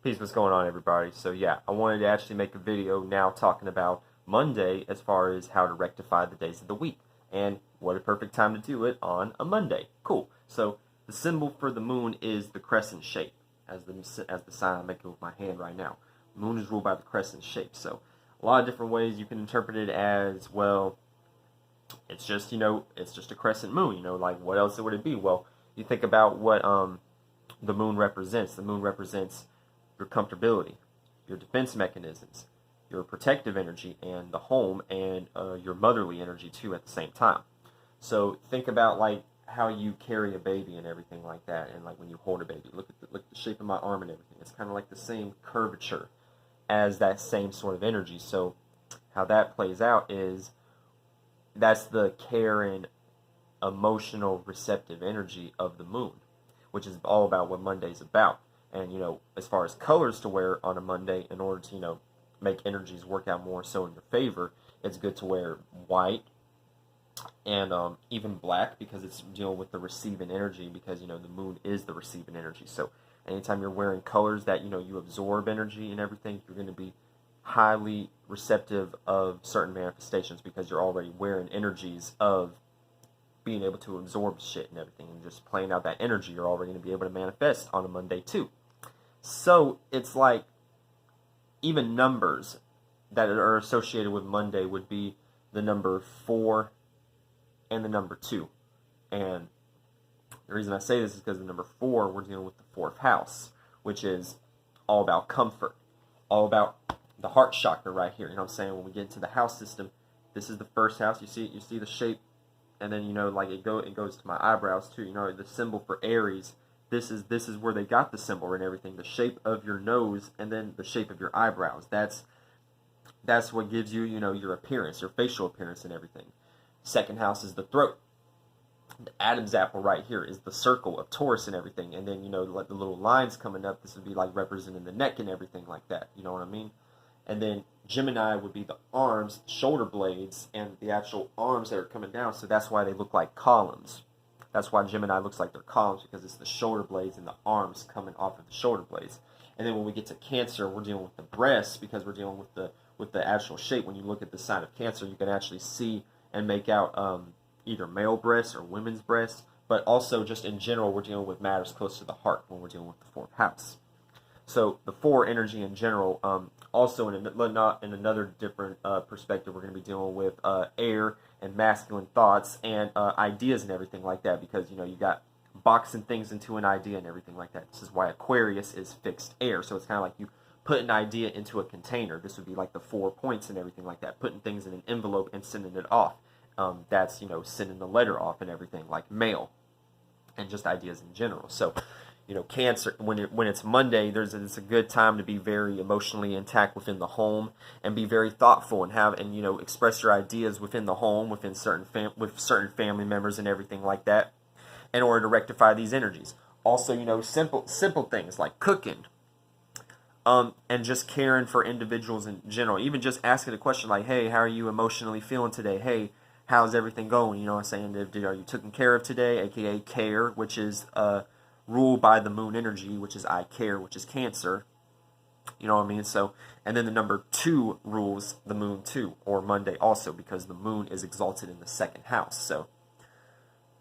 Peace, what's going on, everybody? So yeah, I wanted to actually make a video now talking about Monday as far as how to rectify the days of the week. And what a perfect time to do it on a Monday. Cool. So the symbol for the moon is the crescent shape, as the sign I'm making with my hand right now. The moon is ruled by the crescent shape. So a lot of different ways you can interpret it as, well, it's just, it's just a crescent moon, like what else would it be? Well, you think about what the moon represents. The moon represents your comfortability, your defense mechanisms, your protective energy, and the home, and your motherly energy too at the same time. So think about like how you carry a baby and everything like that, and like when you hold a baby, look at the shape of my arm and everything. It's kind of like the same curvature as that same sort of energy. So how that plays out is that's the care and emotional receptive energy of the moon, which is all about what Monday's about. And as far as colors to wear on a Monday, in order to make energies work out more so in your favor, it's good to wear white and even black, because it's dealing with the receiving energy, because the moon is the receiving energy. So anytime you're wearing colors that you absorb energy and everything, you're going to be highly receptive of certain manifestations, because you're already wearing energies of being able to absorb shit and everything, and just playing out that energy, you're already going to be able to manifest on a Monday too. So it's like even numbers that are associated with Monday would be the number 4 and the number 2. And the reason I say this is because the number 4, we're dealing with the 4th house, which is all about comfort, all about the heart chakra right here. You know what I'm saying? When we get into the house system, this is the first house. You see the shape, and then like it goes to my eyebrows too. The symbol for Aries. This is where they got the symbol and everything. The shape of your nose, and then the shape of your eyebrows. That's what gives you your appearance, your facial appearance and everything. Second house is the throat. The Adam's apple right here is the circle of Taurus and everything. And then like the little lines coming up, this would be like representing the neck and everything like that. You know what I mean? And then Gemini would be the arms, shoulder blades, and the actual arms that are coming down. So that's why they look like columns. That's why Gemini looks like they're columns, because it's the shoulder blades and the arms coming off of the shoulder blades. And then when we get to Cancer, we're dealing with the breasts, because we're dealing with the actual shape. When you look at the sign of Cancer, you can actually see and make out either male breasts or women's breasts. But also, just in general, we're dealing with matters close to the heart when we're dealing with the 4th house. So the 4 energy in general, also in another different perspective, we're going to be dealing with air and masculine thoughts and ideas and everything like that, because you got boxing things into an idea and everything like that. This is why Aquarius is fixed air. So it's kind of like you put an idea into a container. This would be like the 4 points and everything like that, putting things in an envelope and sending it off. That's sending the letter off and everything, like mail, and just ideas in general. So Cancer, when it's Monday, it's a good time to be very emotionally intact within the home, and be very thoughtful, and express your ideas within the home, within with certain family members and everything like that, in order to rectify these energies. Also, simple things like cooking, and just caring for individuals in general. Even just asking a question like, "Hey, how are you emotionally feeling today? Hey, how's everything going?" You know what I'm saying? Are you taken care of today? AKA care, which is ruled by the moon energy, which is I care, which is Cancer. You know what I mean? So, and then the number 2 rules the moon too, or Monday also, because the moon is exalted in the 2nd house. So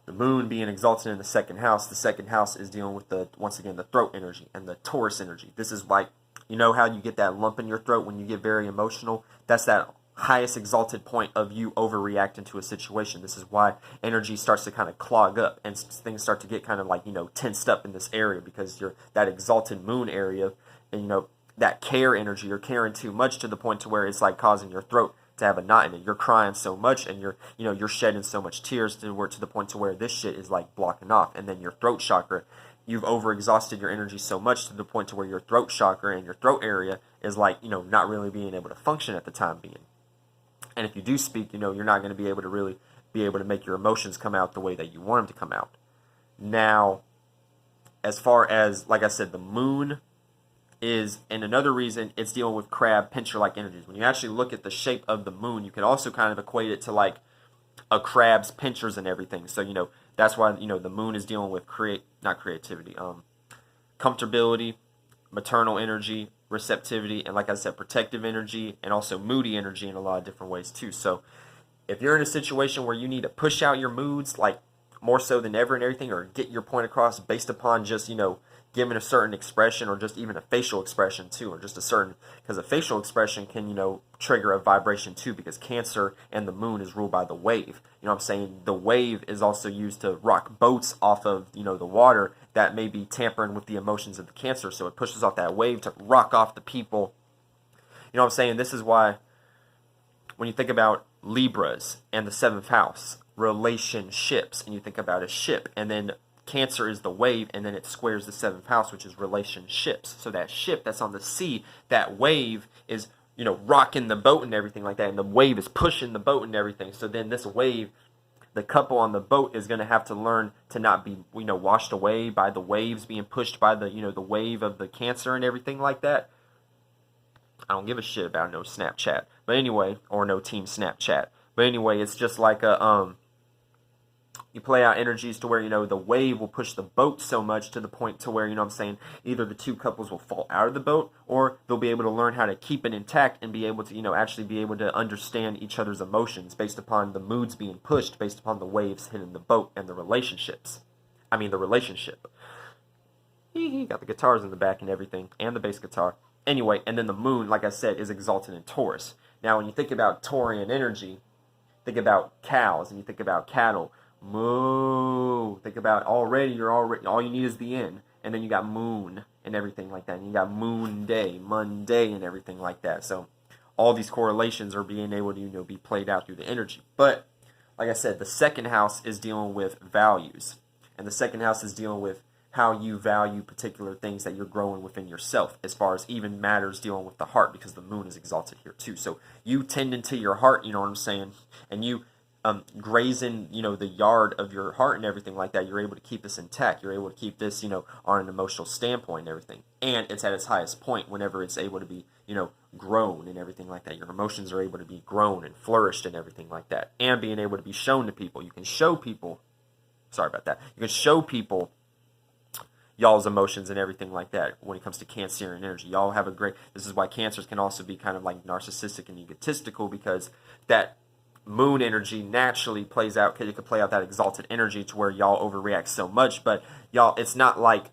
the moon being exalted in the 2nd house is dealing with once again, the throat energy and the Taurus energy. This is like, how you get that lump in your throat when you get very emotional? That's that highest exalted point of you overreacting to a situation. This is why energy starts to kind of clog up, and things start to get kind of like tensed up in this area, because you're that exalted moon area, and that care energy, you're caring too much to the point to where it's like causing your throat to have a knot in it. You're crying so much, and you're shedding so much tears to the point to where this shit is like blocking off. And then your throat chakra, you've overexhausted your energy so much to the point to where your throat chakra and your throat area is like not really being able to function at the time being. And if you do speak, you're not going to be able to really be able to make your emotions come out the way that you want them to come out. Now, as far as, like I said, the moon is, and another reason, it's dealing with crab pincher-like energies. When you actually look at the shape of the moon, you can also kind of equate it to like a crab's pinchers and everything. So, that's why, the moon is dealing with not creativity, comfortability, maternal energy, receptivity, and like I said, protective energy, and also moody energy in a lot of different ways too. So if you're in a situation where you need to push out your moods, like more so than ever and everything, or get your point across based upon just, giving a certain expression, or just even a facial expression too, or just a certain, because a facial expression can, trigger a vibration too, because Cancer and the moon is ruled by the wave. You know what I'm saying? The wave is also used to rock boats off of, the water that may be tampering with the emotions of the Cancer. So it pushes off that wave to rock off the people. You know what I'm saying? This is why when you think about Libras and the 7th house, relationships, and you think about a ship, and then Cancer is the wave, and then it squares the 7th house, which is relationships. So that ship that's on the sea, that wave is, rocking the boat and everything like that, and the wave is pushing the boat and everything. So then this wave, the couple on the boat is going to have to learn to not be, washed away by the waves being pushed by the, the wave of the Cancer and everything like that. I don't give a shit about no Snapchat, but anyway, or no Team Snapchat. But anyway, it's just like a you play out energies to where, the wave will push the boat so much to the point to where, either the two couples will fall out of the boat, or they'll be able to learn how to keep it intact and be able to, actually be able to understand each other's emotions based upon the moods being pushed, based upon the waves hitting the boat and the relationships. I mean, the relationship. He got the guitars in the back and everything, and the bass guitar. Anyway, and then the moon, like I said, is exalted in Taurus. Now, when you think about Taurian energy, think about cows, and you think about cattle. Moo. Think about all you need is the end, and then you got moon and everything like that, and you got moon day, Monday, and everything like that. So all these correlations are being able to be played out through the energy. But like I said, the 2nd house is dealing with values, and the 2nd house is dealing with how you value particular things that you're growing within yourself, as far as even matters dealing with the heart, because the moon is exalted here too. So you tend into your heart, you know what I'm saying, and you grazing, the yard of your heart and everything like that, you're able to keep this intact. You're able to keep this, on an emotional standpoint and everything. And it's at its highest point whenever it's able to be, grown and everything like that. Your emotions are able to be grown and flourished and everything like that. And being able to be shown to people. You can show people, sorry about that, you can show people y'all's emotions and everything like that when it comes to Cancerian energy. Y'all have a great, this is why Cancers can also be kind of like narcissistic and egotistical, because that moon energy naturally plays out, because you can play out that exalted energy to where y'all overreact so much, but y'all, it's not like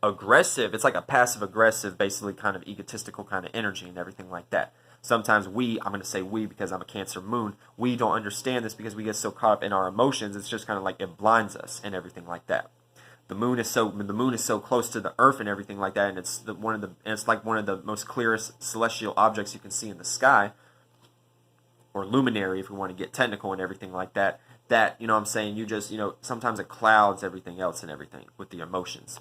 aggressive, it's like a passive aggressive, basically kind of egotistical kind of energy and everything like that. Sometimes I'm going to say we because I'm a Cancer moon, we don't understand this because we get so caught up in our emotions. It's just kind of like it blinds us and everything like that. The moon is so close to the earth and everything like that, and it's like one of the most clearest celestial objects you can see in the sky, or luminary if we want to get technical and everything like that, you know what I'm saying, you just, sometimes it clouds everything else and everything with the emotions.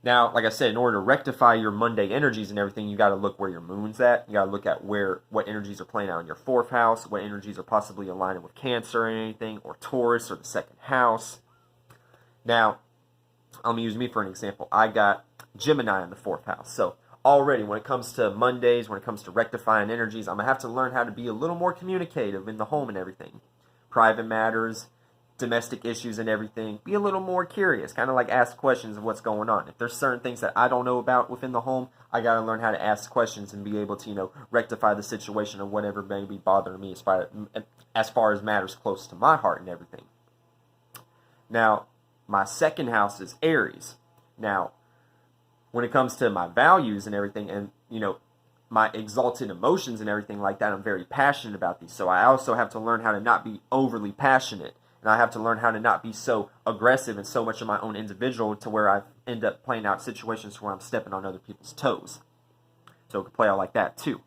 Now, like I said, in order to rectify your Monday energies and everything, you got to look where your moon's at. You got to look at what energies are playing out in your 4th house, what energies are possibly aligning with Cancer or anything, or Taurus, or the 2nd house. Now, I'm going to use me for an example. I got Gemini in the 4th house. So already when it comes to Mondays, when it comes to rectifying energies, I'm going to have to learn how to be a little more communicative in the home and everything. Private matters, domestic issues and everything. Be a little more curious, kind of like ask questions of what's going on. If there's certain things that I don't know about within the home, I got to learn how to ask questions and be able to, rectify the situation or whatever may be bothering me as far as matters close to my heart and everything. Now, my 2nd house is Aries. Now, when it comes to my values and everything, and, my exalted emotions and everything like that, I'm very passionate about these. So I also have to learn how to not be overly passionate. And I have to learn how to not be so aggressive and so much of my own individual to where I end up playing out situations where I'm stepping on other people's toes. So it can play out like that too.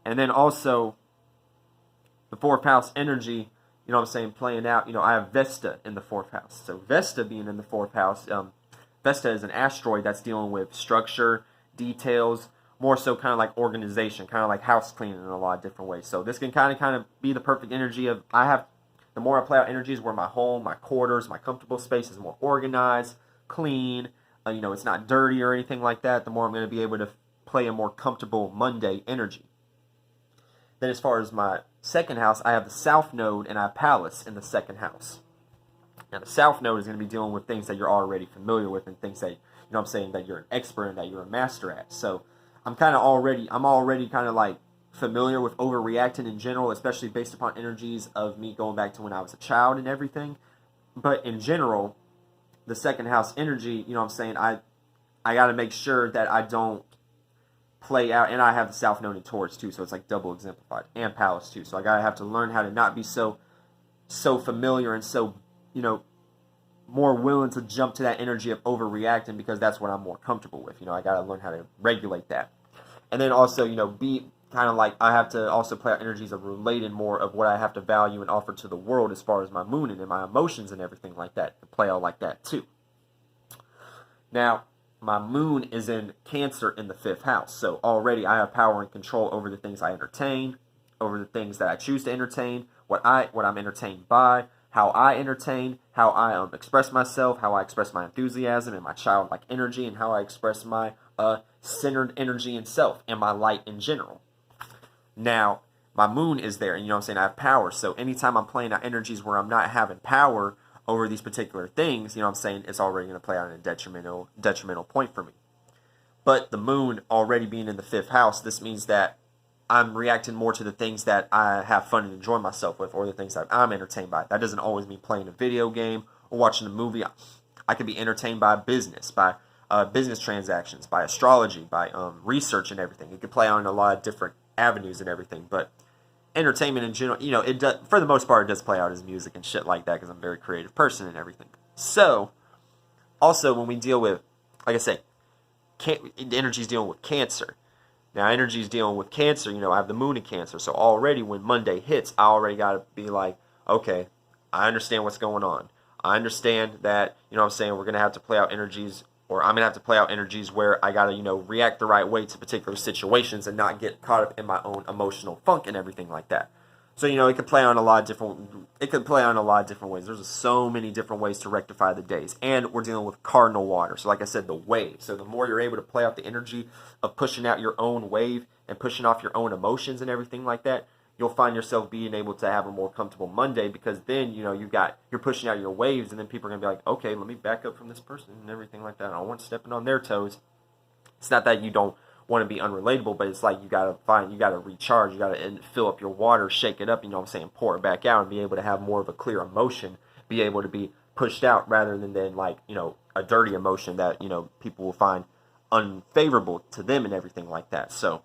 And then also, the 4th house energy, playing out, I have Vesta in the 4th house. So Vesta being in the 4th house, Vesta is an asteroid that's dealing with structure, details, more so kind of like organization, kind of like house cleaning in a lot of different ways. So this can kind of be the perfect energy of, the more I play out energies where my home, my quarters, my comfortable space is more organized, clean, it's not dirty or anything like that, the more I'm going to be able to play a more comfortable Monday energy. Then as far as my 2nd house, I have the South Node and I have Pallas in the 2nd house. Now the South Node is going to be dealing with things that you're already familiar with and things that you know what I'm saying, that you're an expert and that you're a master at. So I'm already kind of like familiar with overreacting in general, especially based upon energies of me going back to when I was a child and everything. But in general, the second house energy, you know what I'm saying, I got to make sure that I don't play out, and I have the South Node in Taurus too, so it's like double exemplified, and Palace too. So I gotta have to learn how to not be so familiar and so, you know, more willing to jump to that energy of overreacting, because that's what I'm more comfortable with. You know, I gotta learn how to regulate that, and then also, you know, be kind of like, I have to also play out energies of relating more of what I have to value and offer to the world as far as my moon and my emotions and everything like that, to play out like that too. Now, my moon is in Cancer in the 5th house. So already I have power and control over the things I entertain, over the things that I choose to entertain, what I'm entertained by, how I entertain, how I express myself, how I express my enthusiasm and my childlike energy, and how I express my centered energy and self and my light in general. Now, my moon is there, and you know what I'm saying, I have power. So anytime I'm playing out energies where I'm not having power over these particular things, you know what I'm saying, it's already going to play out in a detrimental point for me. But the moon already being in the 5th house, this means that I'm reacting more to the things that I have fun and enjoy myself with, or the things that I'm entertained by. That doesn't always mean playing a video game or watching a movie. I could be entertained by business, by business transactions, by astrology, by research and everything. It could play out in a lot of different avenues and everything, but entertainment in general, you know, it does, for the most part, it does play out as music and shit like that, because I'm a very creative person and everything. So, also, when we deal with, like I say, energy's dealing with Cancer. Now, energy's dealing with Cancer, you know, I have the moon in Cancer, so already when Monday hits, I already got to be like, okay, I understand what's going on. I understand that, you know what I'm saying, we're going to have to play out energies, or I'm going to have to play out energies where I got to, you know, react the right way to particular situations and not get caught up in my own emotional funk and everything like that. So, you know, it could play on a lot of different ways. There's so many different ways to rectify the days. And we're dealing with cardinal water. So like I said, the wave. So the more you're able to play out the energy of pushing out your own wave and pushing off your own emotions and everything like that, you'll find yourself being able to have a more comfortable Monday, because then, you know, you're pushing out your waves, and then people are going to be like, okay, let me back up from this person and everything like that. I don't want stepping on their toes. It's not that you don't want to be unrelatable, but it's like you got to recharge, you got to fill up your water, shake it up, you know what I'm saying, pour it back out, and be able to have more of a clear emotion, be able to be pushed out, rather than like, you know, a dirty emotion that, you know, people will find unfavorable to them and everything like that. So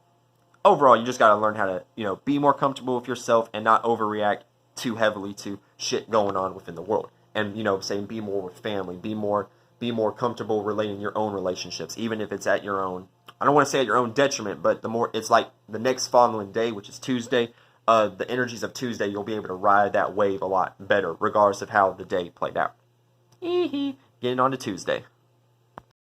overall, you just got to learn how to, you know, be more comfortable with yourself and not overreact too heavily to shit going on within the world. And, you know, saying be more with family, be more comfortable relating your own relationships, even if it's at your own, I don't want to say at your own detriment, but the more, it's like the next following day, which is Tuesday, the energies of Tuesday, you'll be able to ride that wave a lot better, regardless of how the day played out. Getting on to Tuesday.